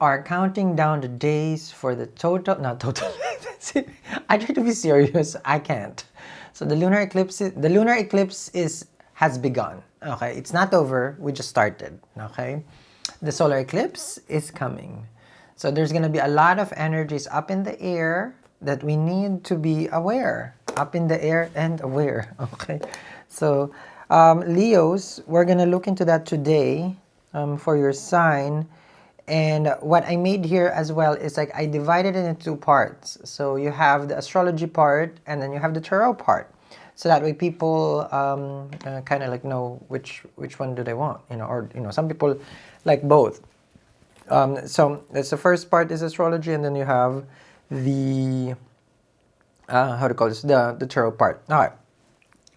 are counting down the days for the total, not total. I try to be serious, I can't. So the lunar eclipse has begun. Okay, it's not over, we just started. Okay, the solar eclipse is coming. So there's going to be a lot of energies up in the air that we need to be aware. Up in the air and aware. Okay, so Leos, we're going to look into that today for your sign. And what I made here as well is like I divided it into two parts. So you have the astrology part and then you have the tarot part. So that way people kind of like know which one do they want, or some people like both. So that's the first part is astrology, and then you have the how to call this, the tarot part. All right,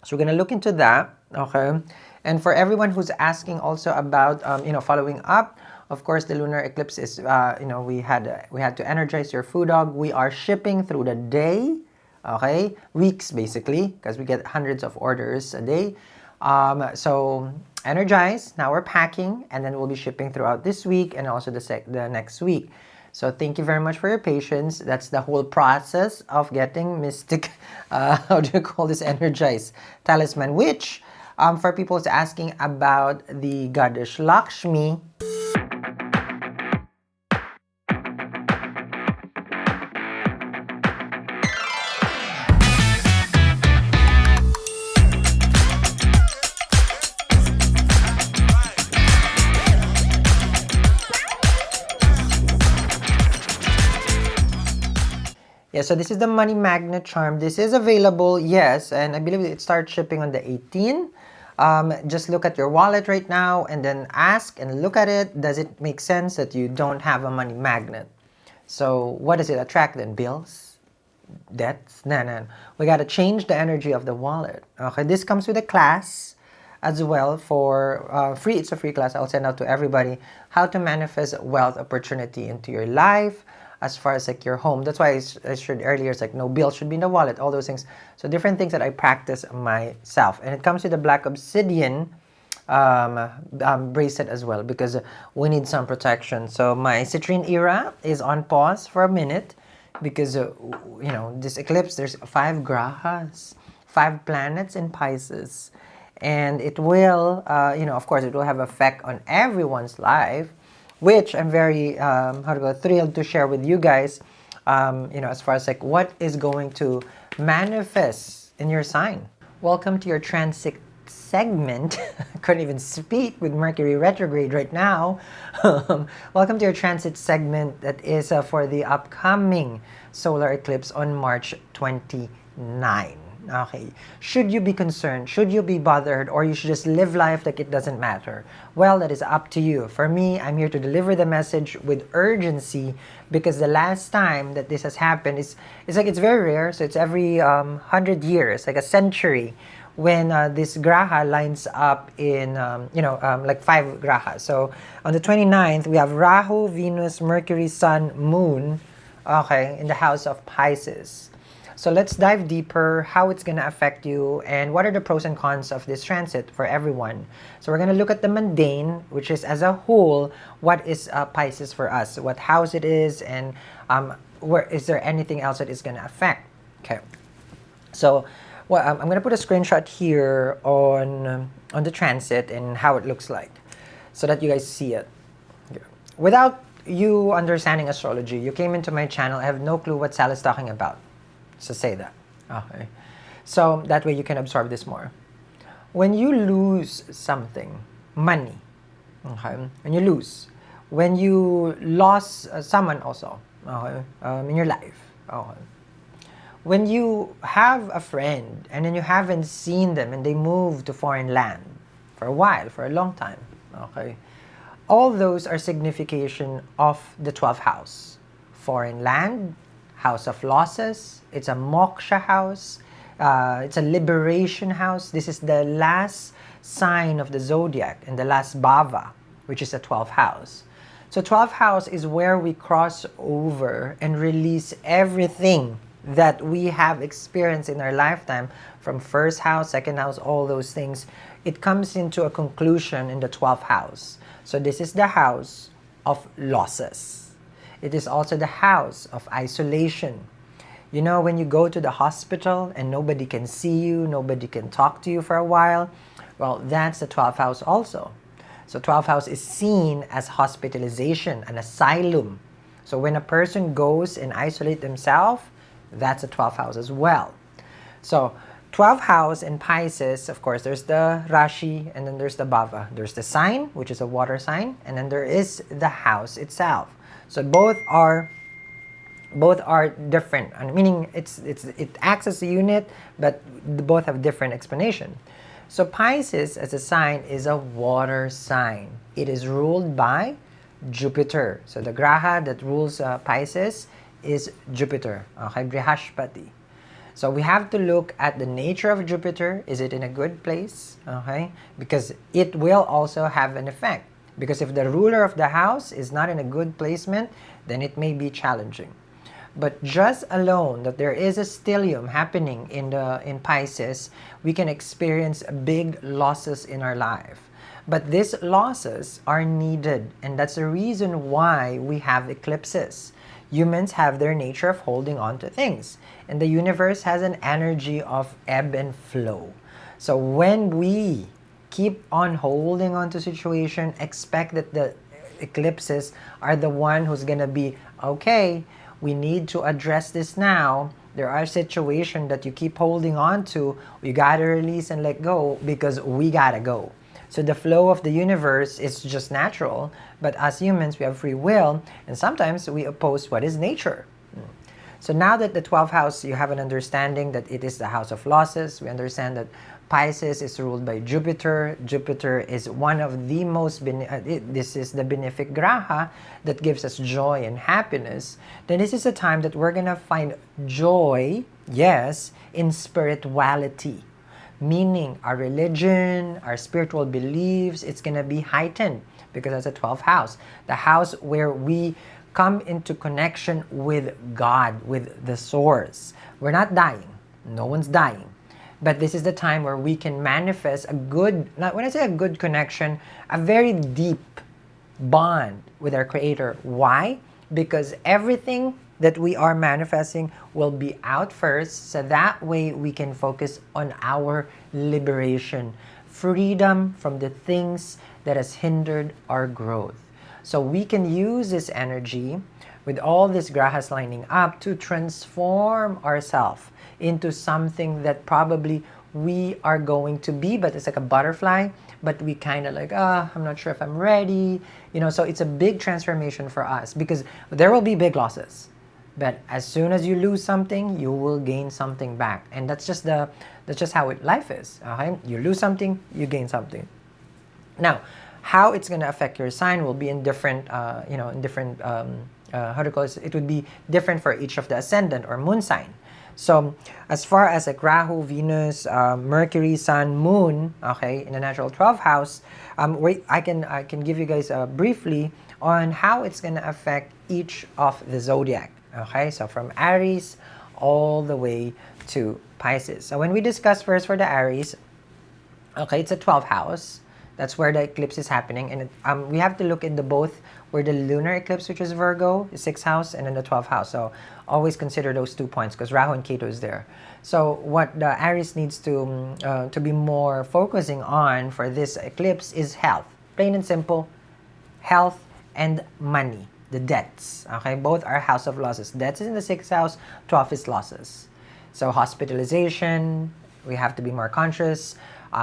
so we're gonna look into that. Okay, and for everyone who's asking also about following up, of course the lunar eclipse is we had to energize your food dog. We are shipping through the day. Okay, weeks basically, because we get hundreds of orders a day. So energize. Now we're packing, and then we'll be shipping throughout this week and also the next week. So thank you very much for your patience. That's the whole process of getting mystic, how do you call this, energized talisman, which for people who's asking about the goddess Lakshmi. Yeah, so this is the money magnet charm. This is available, yes, and I believe it starts shipping on the 18th. Just look at your wallet right now and then ask and look at it. Does it make sense that you don't have a money magnet? So what does it attract then? Bills? Debts? No. We got to change the energy of the wallet. Okay, this comes with a class as well for free. It's a free class I'll send out to everybody. How to manifest wealth opportunity into your life. As far as like your home, that's why I shared earlier, it's like no bill should be in the wallet, all those things. So different things that I practice myself, and it comes with a black obsidian bracelet as well, because we need some protection. So my citrine era is on pause for a minute because this eclipse, there's 5 grahas, 5 planets in Pisces, and it will of course it will have effect on everyone's life, which I'm very thrilled to share with you guys, as far as like what is going to manifest in your sign. Welcome to your transit segment. I couldn't even speak with Mercury retrograde right now. Welcome to your transit segment that is for the upcoming solar eclipse on March 29. Okay, should you be concerned? Should you be bothered? Or you should just live life like it doesn't matter? Well, that is up to you. For me, I'm here to deliver the message with urgency, because the last time that this has happened it's very rare. So it's every 100 years, like a century, when this graha lines up in like 5 grahas. So on the 29th, we have Rahu, Venus, Mercury, Sun, Moon, okay, in the house of Pisces. So let's dive deeper, how it's going to affect you, and what are the pros and cons of this transit for everyone. So we're going to look at the mundane, which is as a whole, what is Pisces for us, what house it is, and where is there anything else that is going to affect. Okay. So I'm going to put a screenshot here on the transit and how it looks like, so that you guys see it. Okay. Without you understanding astrology, you came into my channel, I have no clue what Sal is talking about. So say that. Okay. So that way you can absorb this more. When you lose something, money, okay, when you lose, when you lost someone also, okay, in your life, okay, when you have a friend and then you haven't seen them and they move to foreign land for a while, for a long time, okay, all those are signification of the 12th house. Foreign land, house of losses, it's a moksha house, it's a liberation house. This is the last sign of the zodiac and the last bhava, which is the 12th house. So 12th house is where we cross over and release everything that we have experienced in our lifetime, from first house, second house, all those things. It comes into a conclusion in the 12th house. So this is the house of losses. It is also the house of isolation. You know, when you go to the hospital and nobody can see you, nobody can talk to you for a while, well, that's the 12th house also. So 12th house is seen as hospitalization, an asylum. So when a person goes and isolate themselves, that's a 12th house as well. So 12th house in Pisces, of course, there's the Rashi and then there's the Bhava. There's the sign, which is a water sign, and then there is the house itself. So both are different, meaning it acts as a unit, but both have different explanation. So Pisces as a sign is a water sign. It is ruled by Jupiter. So the graha that rules Pisces is Jupiter, okay, Brihaspati. So we have to look at the nature of Jupiter. Is it in a good place? Okay, because it will also have an effect. Because if the ruler of the house is not in a good placement, then it may be challenging. But just alone that there is a stellium happening in Pisces, we can experience big losses in our life. But these losses are needed, and that's the reason why we have eclipses. Humans have their nature of holding on to things, and the universe has an energy of ebb and flow. So when we keep on holding on to situation, expect that the eclipses are the one who's gonna be, okay, we need to address this now. There are situations that you keep holding on to. We gotta release and let go because we gotta go. So the flow of the universe is just natural, but as humans, we have free will, and sometimes we oppose what is nature. So now that the 12th house, you have an understanding that it is the house of losses. We understand that Pisces is ruled by Jupiter. Jupiter is one of the most, this is the benefic graha that gives us joy and happiness. Then this is a time that we're going to find joy, yes, in spirituality. Meaning our religion, our spiritual beliefs, it's going to be heightened because that's a 12th house. The house where we come into connection with God, with the source. We're not dying. No one's dying. But this is the time where we can manifest a good, when I say a good connection, a very deep bond with our Creator. Why? Because everything that we are manifesting will be out first, so that way we can focus on our liberation, freedom from the things that has hindered our growth. So we can use this energy with all these grahas lining up to transform ourselves into something that probably we are going to be, but it's like a butterfly, but we kind of like, I'm not sure if I'm ready, so it's a big transformation for us because there will be big losses. But as soon as you lose something, you will gain something back. And that's just how life is. Okay? You lose something, you gain something. Now, how it's going to affect your sign will be in different, how do you call it? It would be different for each of the ascendant or moon sign. So, as far as like Rahu, Venus, Mercury, Sun, Moon, okay, in the natural 12th house, I can give you guys briefly on how it's going to affect each of the zodiac. Okay, so from Aries all the way to Pisces. So when we discuss first for the Aries, okay, it's a 12th house. That's where the eclipse is happening. And we have to look into both where the lunar eclipse, which is Virgo, is 6th house, and then the 12th house. So always consider those 2 points because Rahu and Ketu is there. So what the Aries needs to be more focusing on for this eclipse is health. Plain and simple, health and money. The debts, okay? Both are house of losses. Debts is in the 6th house, 12th is losses. So hospitalization, we have to be more conscious.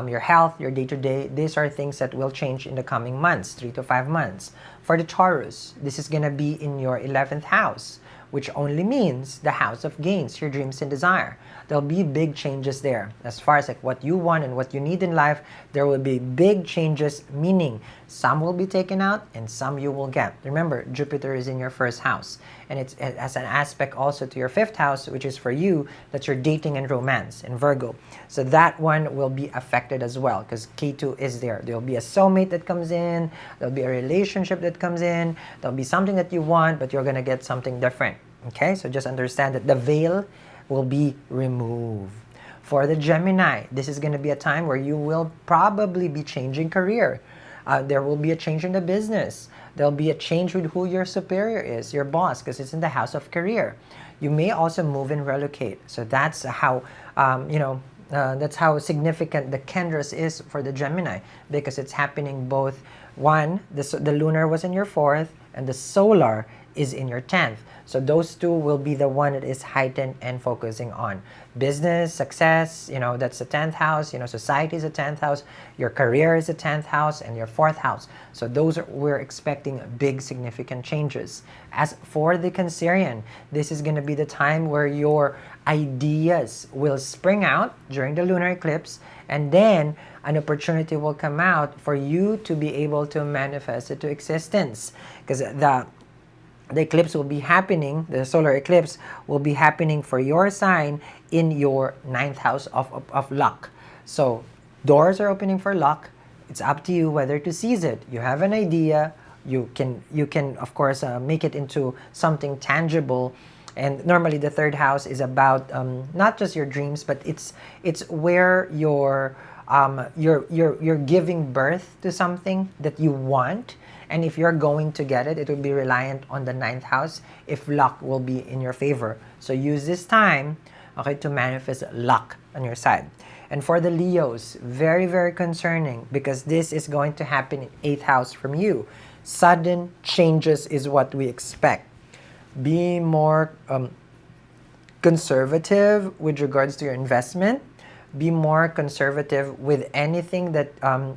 Your health, your day-to-day, these are things that will change in the coming months, 3 to 5 months. For the Taurus, this is going to be in your 11th house, which only means the house of gains, your dreams and desire. There'll be big changes there. As far as like what you want and what you need in life, there will be big changes, meaning some will be taken out and some you will get. Remember, Jupiter is in your 1st house, and it has an aspect also to your 5th house, which is for you, that's your dating and romance in Virgo. So that one will be affected as well because Ketu is there. There'll be a soulmate that comes in, there'll be a relationship that comes in, there'll be something that you want, but you're going to get something different. Okay, so just understand that the veil will be removed. For the Gemini, this is going to be a time where you will probably be changing career. There will be a change in the business. There'll be a change with who your superior is, your boss, because it's in the house of career. You may also move and relocate. So that's how, that's how significant the Kendras is for the Gemini, because it's happening both. One, the lunar was in your fourth, and the solar is in your 10th. So those two will be the one that is heightened and focusing on business, success, that's the 10th house, society is the 10th house, your career is the 10th house, and your 4th house. So we're expecting big significant changes. As for the Cancerian, this is going to be the time where your ideas will spring out during the lunar eclipse, and then an opportunity will come out for you to be able to manifest it to existence, because the eclipse will be happening, the solar eclipse will be happening for your sign in your 9th house of luck. So doors are opening for luck. It's up to you whether to seize it. You have an idea, you can of course make it into something tangible. And normally the 3rd house is about not just your dreams, but it's where you're giving birth to something that you want. And if you're going to get it, it will be reliant on the 9th house if luck will be in your favor. So use this time, okay, to manifest luck on your side. And for the Leos, very, very concerning, because this is going to happen in 8th house from you. Sudden changes is what we expect. Be more conservative with regards to your investment. Be more conservative with anything that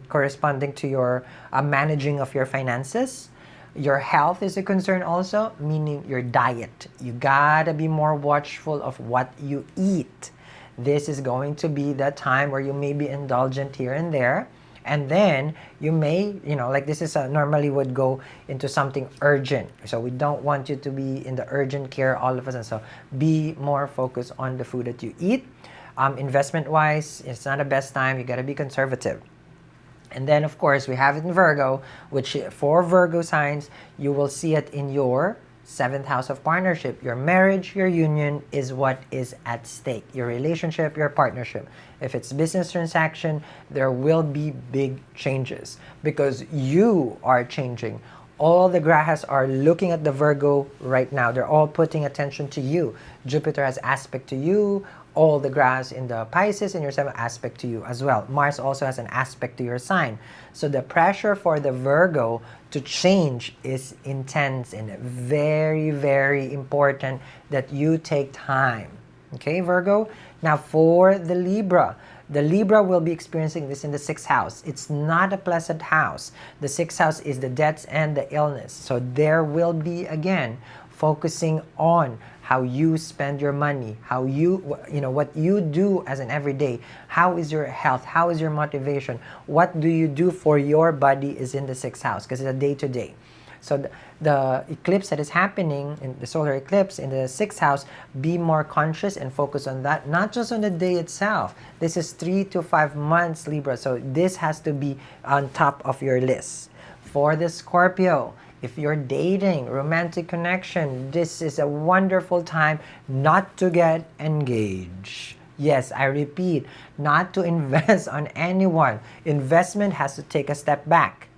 corresponding to your managing of your finances. Your health is a concern also, meaning your diet. You gotta be more watchful of what you eat. This is going to be the time where you may be indulgent here and there. And then you may, like this is normally would go into something urgent. So we don't want you to be in the urgent care all of a sudden. So be more focused on the food that you eat. Investment-wise, it's not the best time. You got to be conservative. And then, of course, we have it in Virgo, which for Virgo signs, you will see it in your 7th house of partnership. Your marriage, your union is what is at stake. Your relationship, your partnership. If it's business transaction, there will be big changes because you are changing. All the grahas are looking at the Virgo right now. They're all putting attention to you. Jupiter has aspect to you. All the grahas in the Pisces in your 7th aspect to you as well. Mars also has an aspect to your sign. So the pressure for the Virgo to change is intense and very, very important that you take time. Okay, Virgo? Now for the Libra will be experiencing this in the 6th house. It's not a pleasant house. The 6th house is the debts and the illness. So there will be, again, focusing on how you spend your money, how what you do as an everyday. How is your health? How is your motivation? What do you do for your body is in the 6th house because it's a day-to-day. So the eclipse that is happening, in the solar eclipse in the 6th house, be more conscious and focus on that, not just on the day itself. This is 3 to 5 months, Libra, so this has to be on top of your list. For the Scorpio, if you're dating, romantic connection, this is a wonderful time not to get engaged. Yes, I repeat, not to invest on anyone. Investment has to take a step back.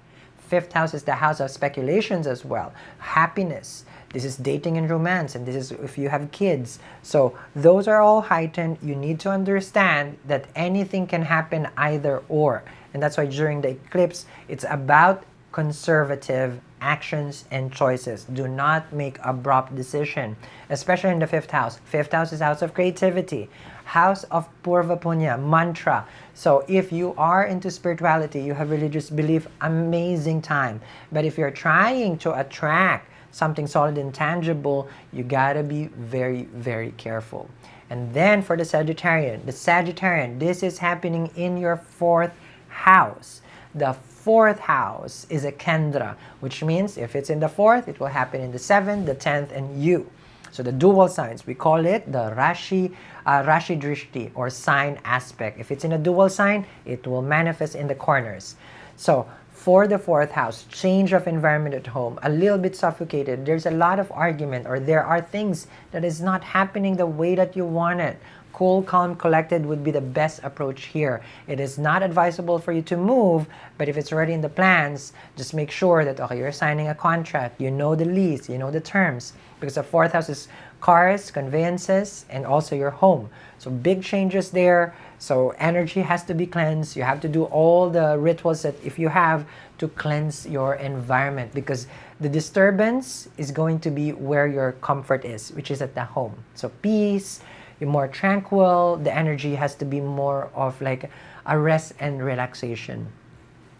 5th house is the house of speculations as well. Happiness. This is dating and romance, and this is if you have kids. So those are all heightened. You need to understand that anything can happen either or. And that's why during the eclipse, it's about conservative actions and choices. Do not make abrupt decision, especially in the 5th house. 5th house is house of creativity, house of Purva Punya, mantra. So if you are into spirituality, you have religious belief, amazing time. But if you're trying to attract something solid and tangible, you gotta be very, very careful. And then for the Sagittarian, this is happening in your 4th house. The 4th house is a Kendra, which means if it's in the 4th, it will happen in the 7th, the 10th, and you. So the dual signs, we call it the Rashi Drishti, or sign aspect. If it's in a dual sign, it will manifest in the corners. So for the 4th house, change of environment at home, a little bit suffocated. There's a lot of argument, or there are things that is not happening the way that you want it. Cool, calm, collected would be the best approach here. It is not advisable for you to move, but if it's already in the plans, just make sure that, okay, you're signing a contract, you know the lease, you know the terms, because the fourth house is cars, conveyances, and also your home. So big changes there. So energy has to be cleansed. You have to do all the rituals that if you have to cleanse your environment, because the disturbance is going to be where your comfort is, which is at the home. So peace, you're more tranquil. The energy has to be more of like a rest and relaxation.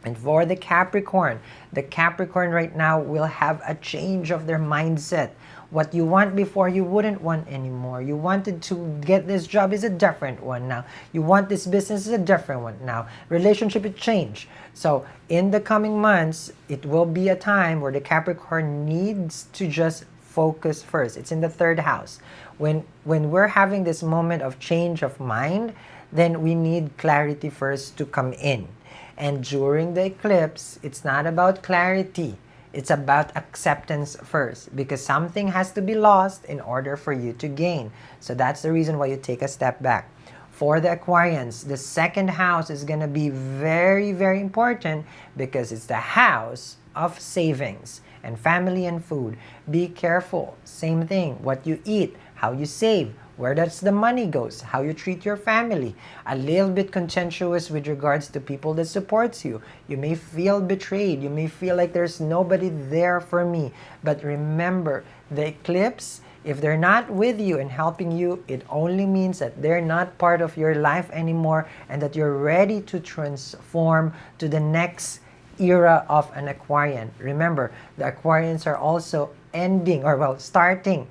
And for the Capricorn right now will have a change of their mindset. What you want before, you wouldn't want anymore. You wanted to get this job is a different one now. You want this business is a different one now. Relationship it changed. So in the coming months, it will be a time where the Capricorn needs to just focus first. It's in the third house. When we're having this moment of change of mind, then we need clarity first to come in. And during the eclipse, it's not about clarity. It's about acceptance first, because something has to be lost in order for you to gain. So that's the reason why you take a step back. For the Aquarians, the second house is going to be very, very important because it's the house of savings and family and food. Be careful. Same thing. What you eat, how you save, where does the money goes, how you treat your family. A little bit contentious with regards to people that supports you. You may feel betrayed. You may feel like there's nobody there for me. But remember, the eclipse, if they're not with you and helping you, it only means that they're not part of your life anymore and that you're ready to transform to the next era of an Aquarian. Remember, the Aquarians are also ending, or well, starting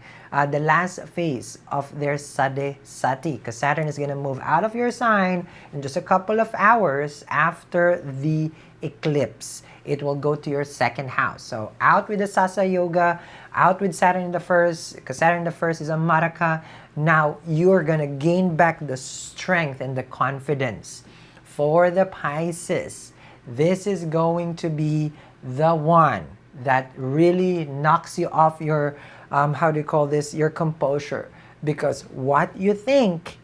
the last phase of their Sade Sati, because Saturn is going to move out of your sign in just a couple of hours after the eclipse. It will go to your second house. So out with the Sasa Yoga, out with Saturn in the first, because Saturn in the first is a Maraka. Now you're going to gain back the strength and the confidence. For the Pisces, this is going to be the one that really knocks you off your how do you call this, your composure, because what you think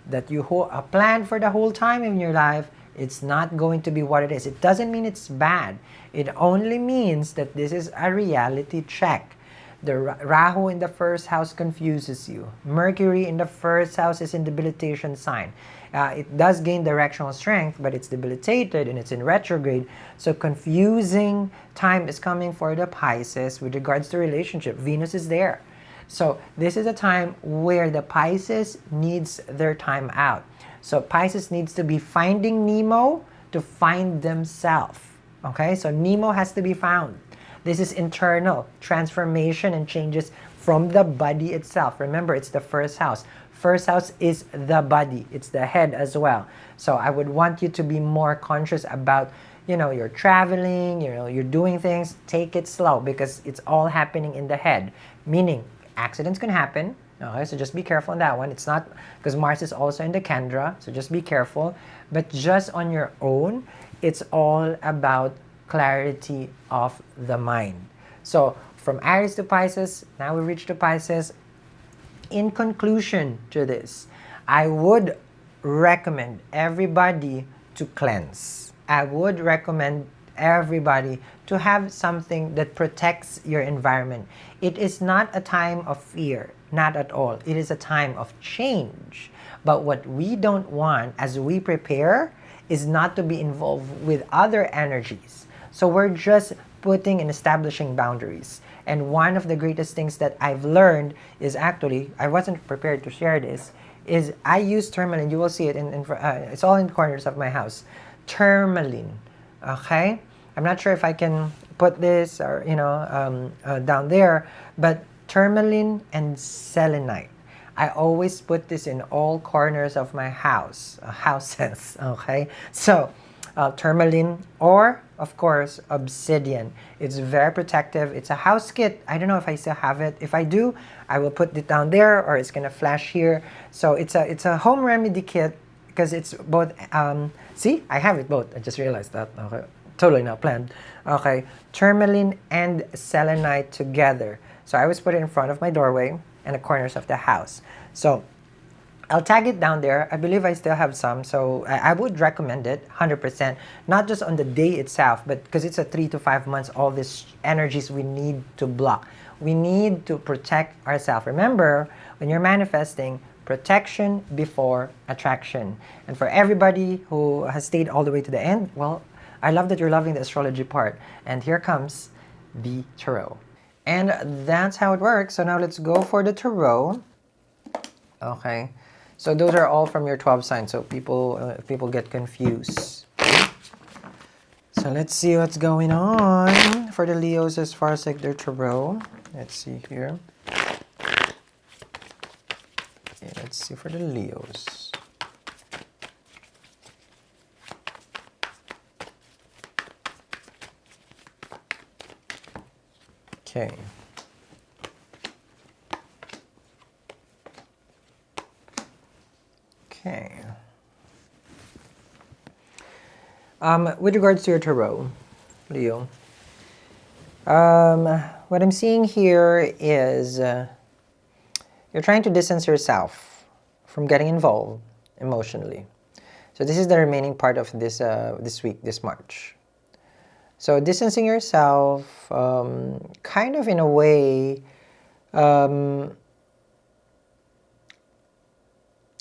that you planned for the whole time in your life, it's not going to be what it is. It doesn't mean it's bad. It only means that this is a reality check. The Rahu in the first house confuses you. Mercury in the first house is in debilitation sign. It does gain directional strength, but it's debilitated and it's in retrograde. So confusing time is coming for the Pisces with regards to relationship. Venus is there. So this is a time where the Pisces needs their time out. So Pisces needs to be finding Nemo to find themselves. Okay, so Nemo has to be found. This is internal transformation and changes from the body itself. Remember, it's the first house. First house is the body. It's the head as well. So I would want you to be more conscious about, you're traveling, you're doing things. Take it slow because it's all happening in the head. Meaning, accidents can happen. Okay, so just be careful on that one. It's not, because Mars is also in the Kendra, so just be careful. But just on your own, it's all about clarity of the mind. So from Aries to Pisces, now we reach to Pisces. In conclusion to this, I would recommend everybody to cleanse. I would recommend everybody to have something that protects your environment. It is not a time of fear, not at all. It is a time of change. But what we don't want as we prepare is not to be involved with other energies. So we're just putting and establishing boundaries. And one of the greatest things that I've learned is actually, I wasn't prepared to share this, is I use tourmaline. You will see it it's all in the corners of my house. Tourmaline, okay? I'm not sure if I can put this or, down there, but tourmaline and selenite. I always put this in all corners of my houses, okay? So, tourmaline or, of course, obsidian. It's very protective. It's a house kit. I don't know if I still have it. If I do, I will put it down there or it's gonna flash here. So it's a home remedy kit because it's both, see, I have it both. I just realized that. Okay. Totally not planned. Okay, tourmaline and selenite together. So I always put it in front of my doorway and the corners of the house. So I'll tag it down there. I believe I still have some, so I would recommend it 100%. Not just on the day itself, but because it's a 3 to 5 months, all these energies we need to block. We need to protect ourselves. Remember, when you're manifesting, protection before attraction. And for everybody who has stayed all the way to the end, well, I love that you're loving the astrology part. And here comes the tarot. And that's how it works. So now let's go for the tarot. Okay. So those are all from your 12 signs. So people get confused. So let's see what's going on for the Leos as far as like their tarot. Let's see here. Okay, let's see for the Leos. Okay. Okay. With regards to your tarot, Leo, what I'm seeing here is you're trying to distance yourself from getting involved emotionally. So this is the remaining part of this this week, this March. So distancing yourself, kind of in a way,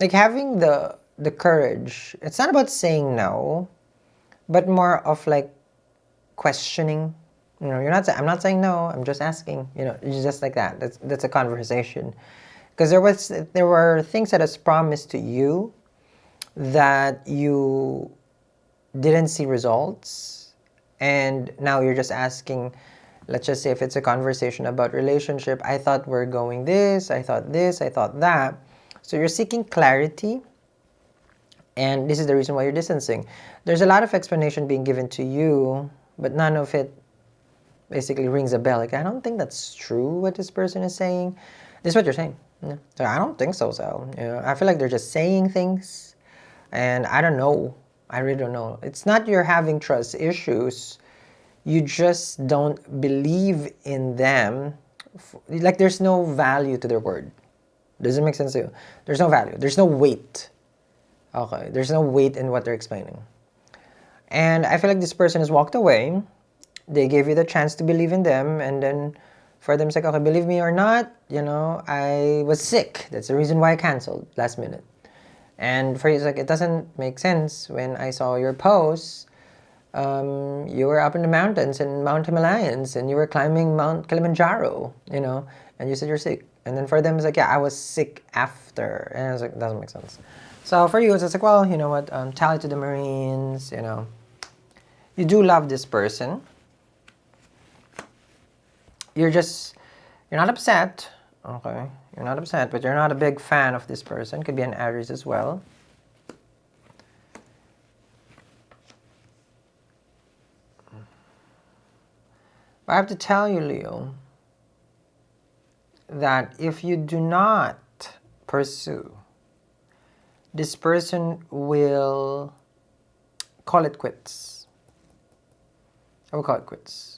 like having the courage. It's not about saying no, but more of like questioning. You know, I'm not saying no. I'm just asking. You know, it's just like that. That's a conversation. Because there were things that was promised to you that you didn't see results, and now you're just asking. Let's just say if it's a conversation about relationship, I thought we're going this, I thought that. So you're seeking clarity, and this is the reason why you're distancing. There's a lot of explanation being given to you, but none of it basically rings a bell. Like, I don't think that's true what this person is saying. This is what you're saying. Yeah. So I don't think so, Sal. You know, I feel like they're just saying things, and I don't know. I really don't know. It's not you're having trust issues. You just don't believe in them. Like, there's no value to their word. Does it make sense to you? There's no value. There's no weight. Okay. There's no weight in what they're explaining. And I feel like this person has walked away. They gave you the chance to believe in them, and then for them, it's like, okay, believe me or not, you know, I was sick. That's the reason why I canceled last minute. And for you, it's like, it doesn't make sense. When I saw your post, you were up in the mountains in Mount Himalayas, and you were climbing Mount Kilimanjaro, you know, and you said you're sick. And then for them, it's like, yeah, I was sick after. And it's like, it doesn't make sense. So for you, it's just like, well, you know what, tally to the Marines, you know. You do love this person. You're not upset, okay? You're not upset, but you're not a big fan of this person. Could be an Aries as well. But I have to tell you, Leo, that if you do not pursue, this person will call it quits. I will call it quits.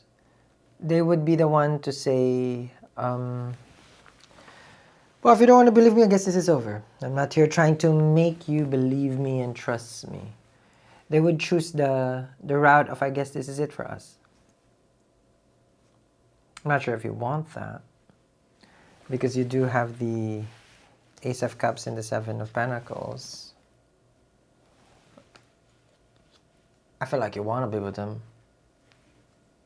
They would be the one to say, well, if you don't want to believe me, I guess this is over. I'm not here trying to make you believe me and trust me. They would choose the route of, I guess this is it for us. I'm not sure if you want that, because you do have the Ace of Cups and the Seven of Pentacles. I feel like you want to be with them.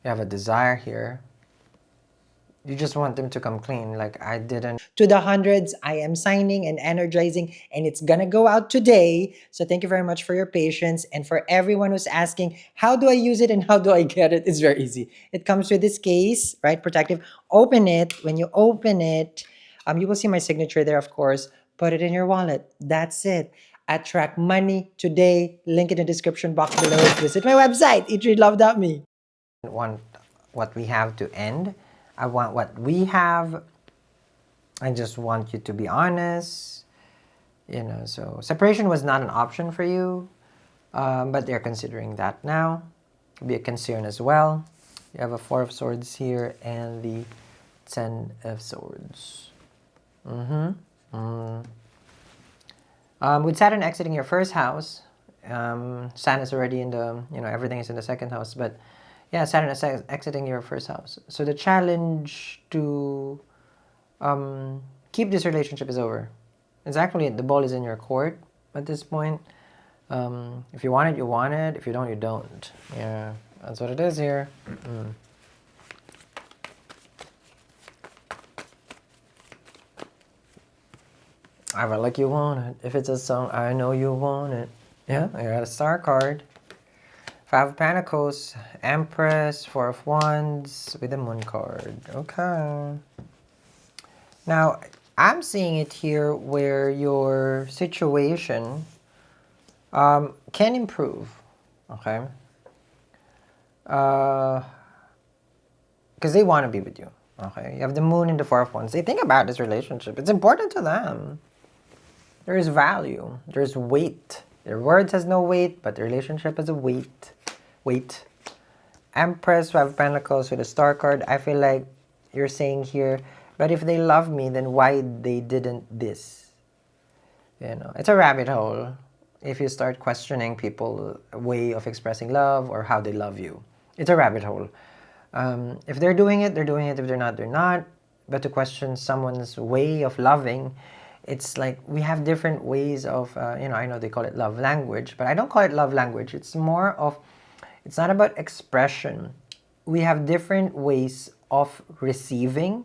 You have a desire here. You just want them to come clean, like I didn't. To the hundreds, I am signing and energizing, and it's gonna go out today. So thank you very much for your patience. And for everyone who's asking, how do I use it and how do I get it? It's very easy. It comes with this case, right? Protective. Open it. When you open it, you will see my signature there, of course. Put it in your wallet. That's it. Attract money today. Link in the description box below. Visit my website, eatreadlove.me. Want what we have to end. I want what we have. I just want you to be honest. You know, so separation was not an option for you, but they're considering that now. Could be a concern as well. You have a Four of Swords here and the Ten of Swords. With Saturn exiting your first house, Sun is already in the, everything is in the second house, but yeah, Saturn is exiting your first house. So the challenge to keep this relationship is over. It's actually, the ball is in your court at this point. If you want it, you want it. If you don't, you don't. Yeah, that's what it is here. I feel like you want it. If it's a song, I know you want it. Yeah, I got a star card. Five of Pentacles, Empress, Four of Wands with the Moon card. Okay. Now, I'm seeing it here where your situation can improve. Okay. Because they want to be with you. Okay. You have the Moon and the Four of Wands. They think about this relationship. It's important to them. There is value. There's weight. Their words has no weight, but the relationship has a weight. Weight. Empress, Five of Pentacles with a star card. I feel like you're saying here, but if they love me, then why they didn't this? It's a rabbit hole if you start questioning people's way of expressing love or how they love you. It's a rabbit hole. If they're doing it, they're doing it. If they're not, they're not. But to question someone's way of loving, it's like we have different ways of, I know they call it love language, but I don't call it love language. It's more of, it's not about expression. We have different ways of receiving,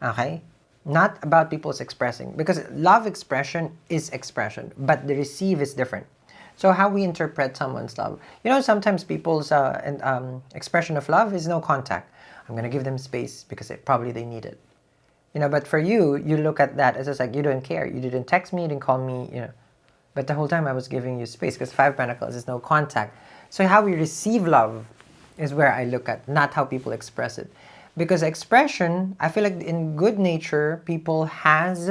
okay? Not about people's expressing, because love expression is expression, but the receive is different. So how we interpret someone's love. Sometimes people's expression of love is no contact. I'm going to give them space because probably they need it. But for you, you look at that as just like, you don't care. You didn't text me, you didn't call me, But the whole time I was giving you space because Five of Pentacles is no contact. So how we receive love is where I look at, not how people express it. Because expression, I feel like in good nature, people has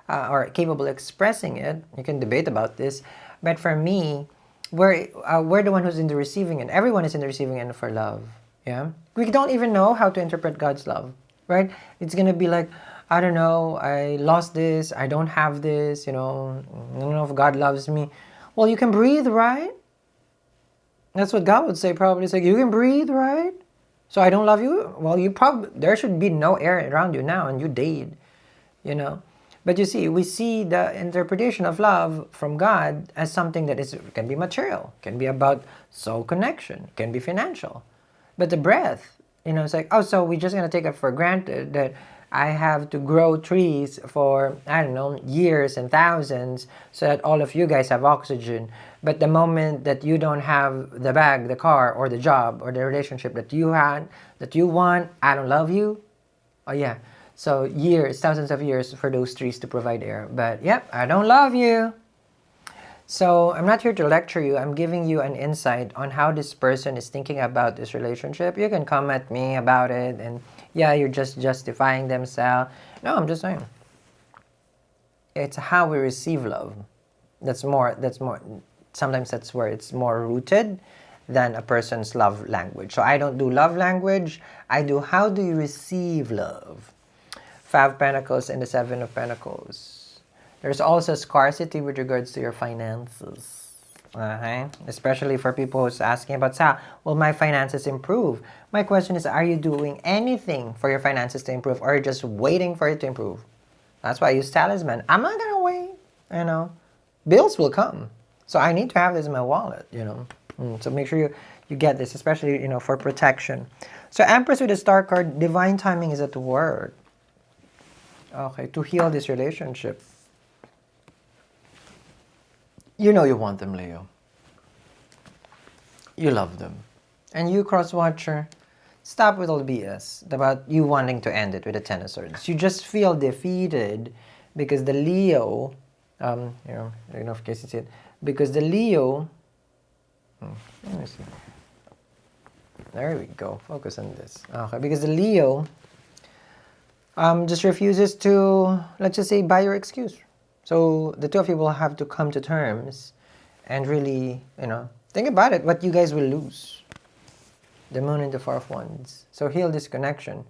or capable of expressing it. You can debate about this. But for me, we're the one who's in the receiving end. Everyone is in the receiving end for love. Yeah, we don't even know how to interpret God's love, right? It's gonna be like, I don't know, I lost this, I don't have this, I don't know if God loves me. Well, you can breathe, right? That's what God would say probably. It's like, you can breathe, right? So I don't love you? Well, there should be no air around you now and you died, But you see, we see the interpretation of love from God as something that can be material, can be about soul connection, can be financial. But the breath, it's like, oh, so we're just going to take it for granted that I have to grow trees for, I don't know, years and thousands so that all of you guys have oxygen. But the moment that you don't have the bag, the car, or the job, or the relationship that you want, I don't love you. Oh, yeah. So years, thousands of years for those trees to provide air. But, yep, I don't love you. So I'm not here to lecture you. I'm giving you an insight on how this person is thinking about this relationship. You can come at me about it and, yeah, you're just justifying themselves. No, I'm just saying. It's how we receive love. That's more, sometimes that's where it's more rooted than a person's love language. So I don't do love language. I do how do you receive love. Five of Pentacles and the Seven of Pentacles. There's also scarcity with regards to your finances. Especially for people who's asking about, will my finances improve? My question is, are you doing anything for your finances to improve, or are you just waiting for it to improve? That's why I use talisman. I'm not going to wait, Bills will come. So I need to have this in my wallet, So make sure you get this, especially, for protection. So Empress with the star card, divine timing is at work. Okay, to heal this relationship. You want them, Leo. You love them. And you, cross-watcher, stop with all the BS about you wanting to end it with a Ten of Swords. You just feel defeated because the Leo, I don't know if you can see it, because the Leo, let me see. There we go. Focus on this. Okay, because the Leo just refuses to, let's just say, buy your excuse. So the two of you will have to come to terms and really, think about it, what you guys will lose. The Moon and the Four of Wands. So heal this connection.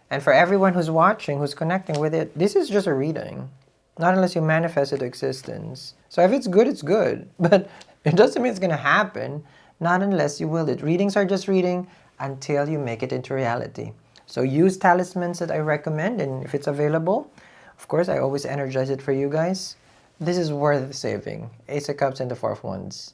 And for everyone who's watching, who's connecting with it, this is just a reading. Not unless you manifest it to existence. So if it's good, it's good. But it doesn't mean it's gonna happen. Not unless you will it. Readings are just reading until you make it into reality. So use talismans that I recommend, and if it's available, of course, I always energize it for you guys. This is worth saving. Ace of Cups and the Four of Wands.